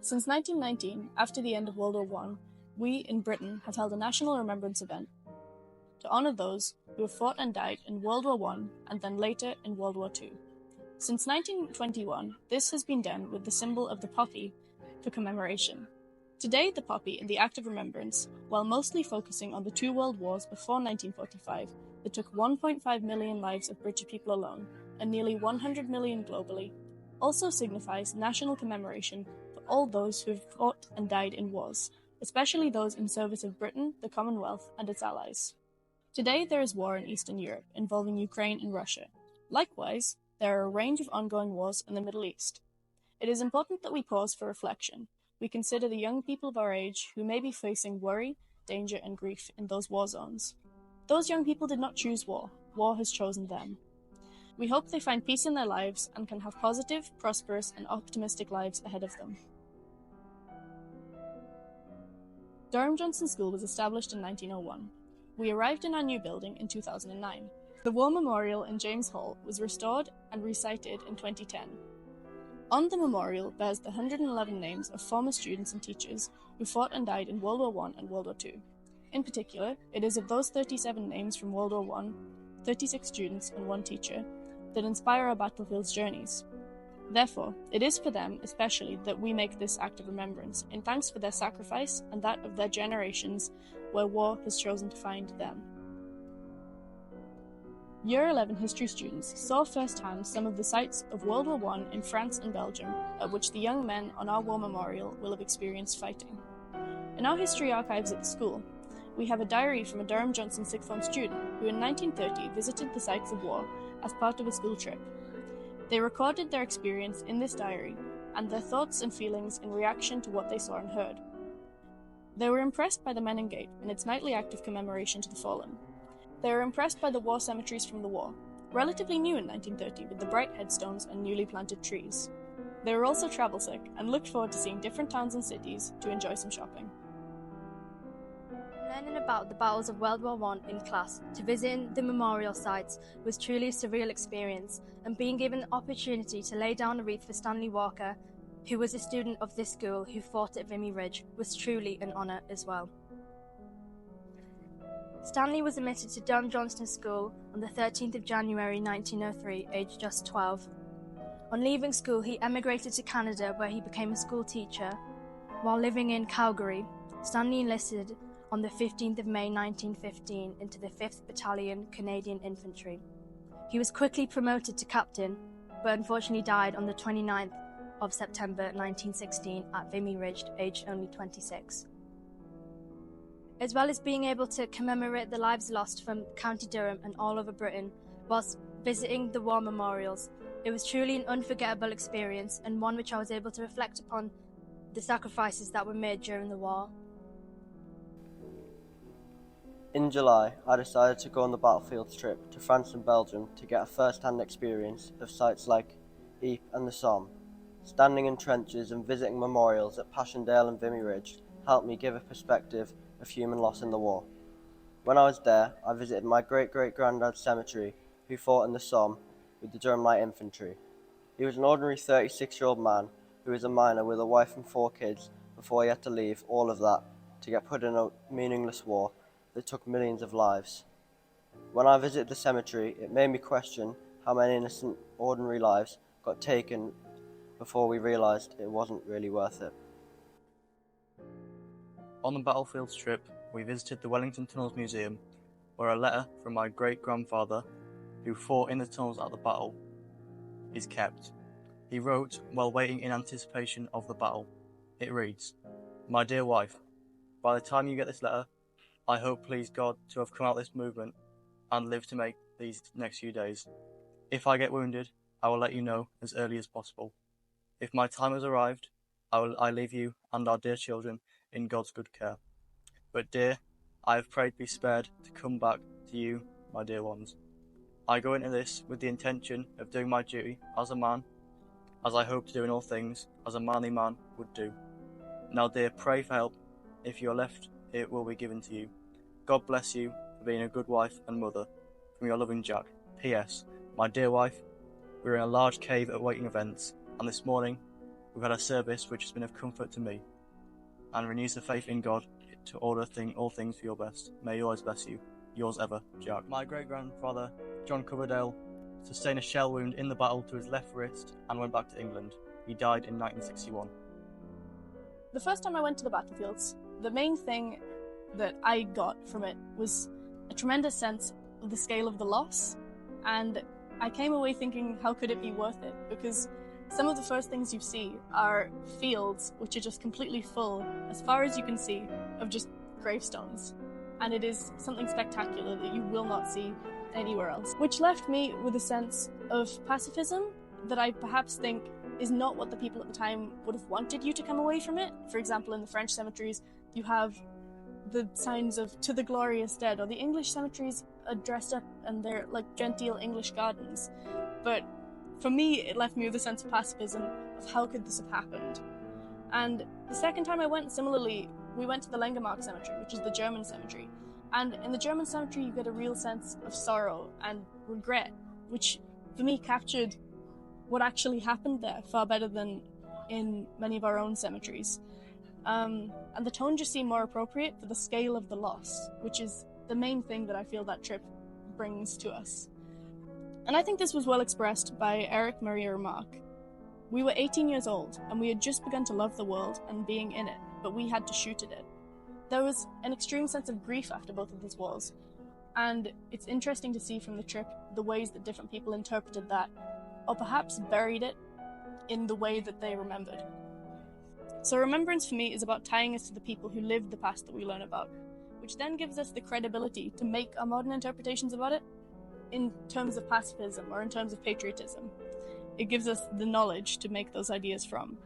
Since 1919, after the end of World War I, we in Britain have held a national remembrance event to honour those who have fought and died in World War I and then later in World War II. Since 1921, this has been done with the symbol of the poppy for commemoration. Today, the poppy in the act of remembrance, while mostly focusing on the two world wars before 1945 that took 1.5 million lives of British people alone and nearly 100 million globally, also signifies national commemoration for all those who have fought and died in wars, especially those in service of Britain, the Commonwealth, and its allies. Today there is war in Eastern Europe involving Ukraine and Russia. Likewise, there are a range of ongoing wars in the Middle East. It is important that we pause for reflection. We consider the young people of our age who may be facing worry, danger, and grief in those war zones. Those young people did not choose war. War has chosen them. We hope they find peace in their lives and can have positive, prosperous, and optimistic lives ahead of them. Durham Johnson School was established in 1901. We arrived in our new building in 2009. The War Memorial in James Hall was restored and recited in 2010. On the memorial bears the 111 names of former students and teachers who fought and died in World War I and World War II. In particular, it is of those 37 names from World War I, 36 students and 1 teacher, that inspire our battlefield's journeys. Therefore, it is for them especially that we make this act of remembrance, in thanks for their sacrifice and that of their generations where war has chosen to find them. Year 11 history students saw firsthand some of the sites of World War I in France and Belgium, at which the young men on our war memorial will have experienced fighting. In our history archives at the school, we have a diary from a Durham Johnson sixth form student who in 1930 visited the sites of war as part of a school trip. They recorded their experience in this diary and their thoughts and feelings in reaction to what they saw and heard. They were impressed by the Menin Gate and its nightly act of commemoration to the fallen. They were impressed by the war cemeteries from the war, relatively new in 1930 with the bright headstones and newly planted trees. They were also travel sick and looked forward to seeing different towns and cities to enjoy some shopping. Learning about the battles of World War I in class to visiting the memorial sites was truly a surreal experience, and being given the opportunity to lay down a wreath for Stanley Walker, who was a student of this school who fought at Vimy Ridge, was truly an honour as well. Stanley was admitted to Durham Johnson School on the 13th of January 1903, aged just 12. On leaving school, he emigrated to Canada where he became a school teacher. While living in Calgary, Stanley enlisted on the 15th of May 1915 into the 5th Battalion Canadian Infantry. He was quickly promoted to captain, but unfortunately died on the 29th of September 1916 at Vimy Ridge, aged only 26. As well as being able to commemorate the lives lost from County Durham and all over Britain whilst visiting the war memorials, it was truly an unforgettable experience and one which I was able to reflect upon the sacrifices that were made during the war. In July, I decided to go on the battlefield trip to France and Belgium to get a first-hand experience of sites like Ypres and the Somme. Standing in trenches and visiting memorials at Passchendaele and Vimy Ridge helped me give a perspective of human loss in the war. When I was there, I visited my great-great-granddad's cemetery, who fought in the Somme with the Durham Light Infantry. He was an ordinary 36-year-old man who was a miner with a wife and 4 kids before he had to leave all of that to get put in a meaningless war that took millions of lives. When I visited the cemetery, it made me question how many innocent, ordinary lives got taken before we realised it wasn't really worth it. On the battlefield trip, we visited the Wellington Tunnels Museum, where a letter from my great-grandfather, who fought in the tunnels at the battle, is kept. He wrote while waiting in anticipation of the battle. It reads, "My dear wife, by the time you get this letter, I hope, please God, to have come out this movement and live to make these next few days. If I get wounded, I will let you know as early as possible. If my time has arrived, I leave you and our dear children in God's good care. But dear, I have prayed be spared to come back to you, my dear ones. I go into this with the intention of doing my duty as a man, as I hope to do in all things, as a manly man would do. Now dear, pray for help. If you are left, it will be given to you. God bless you for being a good wife and mother. From your loving Jack. P.S. My dear wife, we are in a large cave awaiting events, and this morning We've had a service which has been of comfort to me, and renews the faith in God to order all things for your best. May He always bless you. Yours ever, Jack. My great-grandfather, John Coverdale, sustained a shell wound in the battle to his left wrist and went back to England. He died in 1961. The first time I went to the battlefields, the main thing that I got from it was a tremendous sense of the scale of the loss, and I came away thinking, how could it be worth it? Because some of the first things you see are fields which are just completely full, as far as you can see, of just gravestones. And it is something spectacular that you will not see anywhere else. Which left me with a sense of pacifism that I perhaps think is not what the people at the time would have wanted you to come away from it. For example, in the French cemeteries, you have the signs of "To the Glorious Dead," or the English cemeteries are dressed up and they're like genteel English gardens. But for me, it left me with a sense of pacifism of how could this have happened. And the second time I went, similarly, we went to the Lengemark Cemetery, which is the German cemetery. And in the German cemetery, you get a real sense of sorrow and regret, which for me captured what actually happened there far better than in many of our own cemeteries. And the tone just seemed more appropriate for the scale of the loss, which is the main thing that I feel that trip brings to us. And I think this was well expressed by Eric Maria Remarque. We were 18 years old, and we had just begun to love the world and being in it, but we had to shoot at it. There was an extreme sense of grief after both of these wars, and it's interesting to see from the trip the ways that different people interpreted that, or perhaps buried it in the way that they remembered. So remembrance for me is about tying us to the people who lived the past that we learn about, which then gives us the credibility to make our modern interpretations about it in terms of pacifism or in terms of patriotism. It gives us the knowledge to make those ideas from.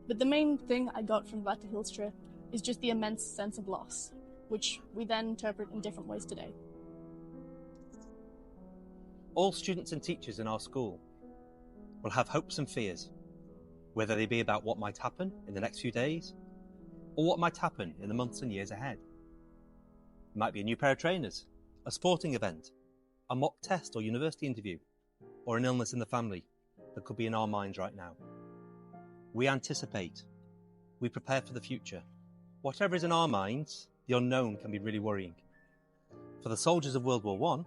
But the main thing I got from the battlefield trip is just the immense sense of loss, which we then interpret in different ways today. All students and teachers in our school will have hopes and fears, whether they be about what might happen in the next few days or what might happen in the months and years ahead. It might be a new pair of trainers, a sporting event, a mock test or university interview, or an illness in the family that could be in our minds right now. We anticipate, we prepare for the future. Whatever is in our minds, the unknown can be really worrying. For the soldiers of World War I,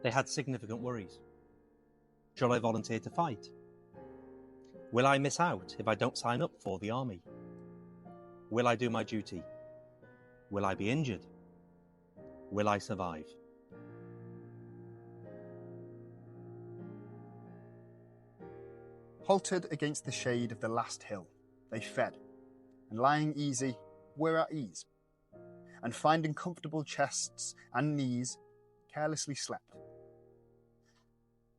they had significant worries. Shall I volunteer to fight? Will I miss out if I don't sign up for the army? Will I do my duty? Will I be injured? Will I survive? Halted against the shade of the last hill, they fed, and lying easy, were at ease, and finding comfortable chests and knees, carelessly slept.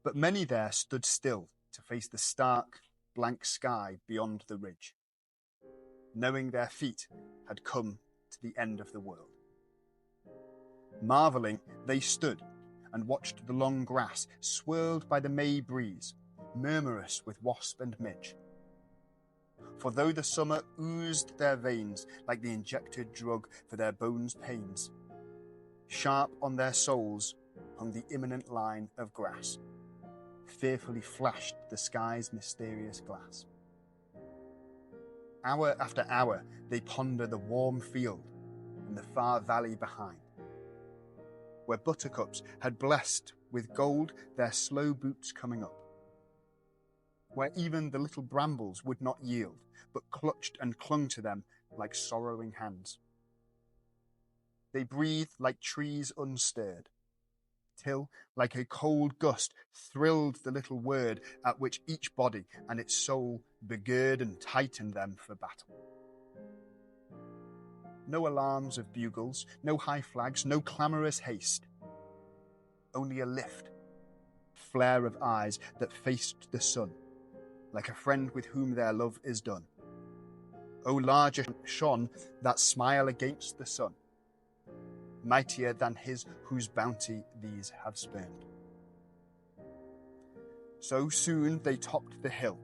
But many there stood still to face the stark, blank sky beyond the ridge, knowing their feet had come to the end of the world. Marvelling, they stood and watched the long grass swirled by the May breeze, murmurous with wasp and midge. For though the summer oozed their veins like the injected drug for their bones' pains, sharp on their souls hung the imminent line of grass, fearfully flashed the sky's mysterious glass. Hour after hour they ponder the warm field and the far valley behind, where buttercups had blessed with gold their slow boots coming up, where even the little brambles would not yield, but clutched and clung to them like sorrowing hands. They breathed like trees unstirred, till, like a cold gust, thrilled the little word at which each body and its soul begirred and tightened them for battle. No alarms of bugles, no high flags, no clamorous haste. Only a lift, flare of eyes that faced the sun, like a friend with whom their love is done. O larger shone that smile against the sun, mightier than his whose bounty these have spurned. So soon they topped the hill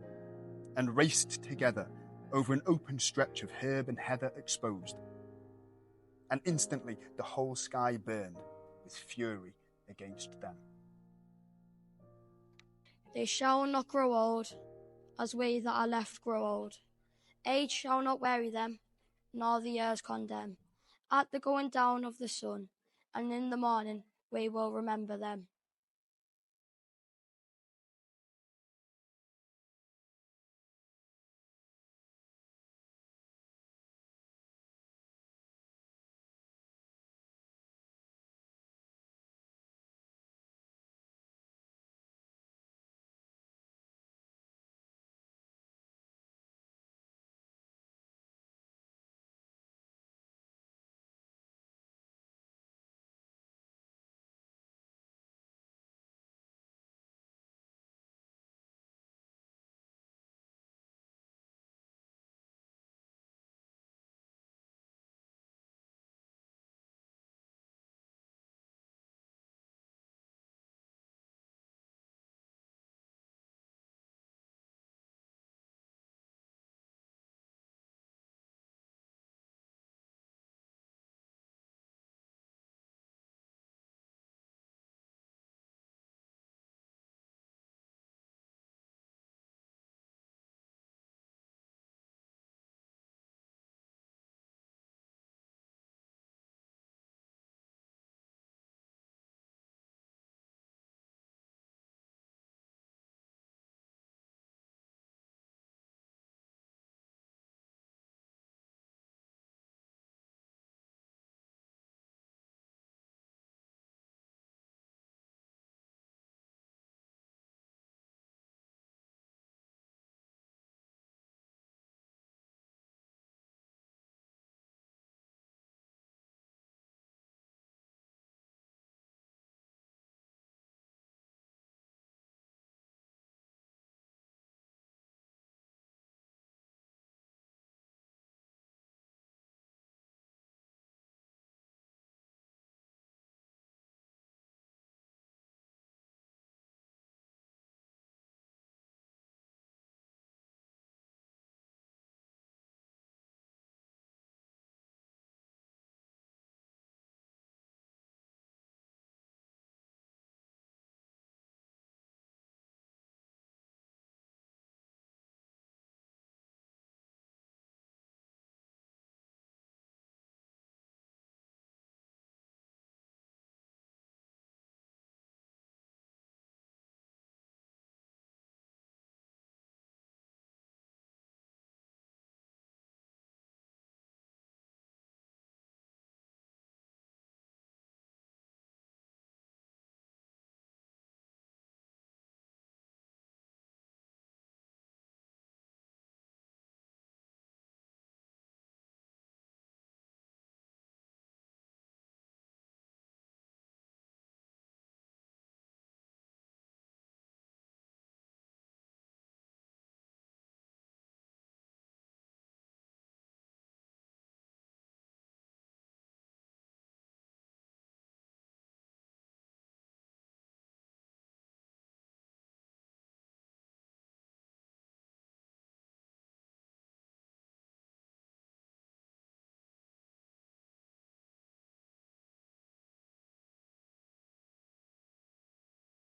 and raced together over an open stretch of herb and heather exposed. And instantly the whole sky burned with fury against them. They shall not grow old, as we that are left grow old. Age shall not weary them, nor the years condemn. At the going down of the sun, and in the morning we will remember them.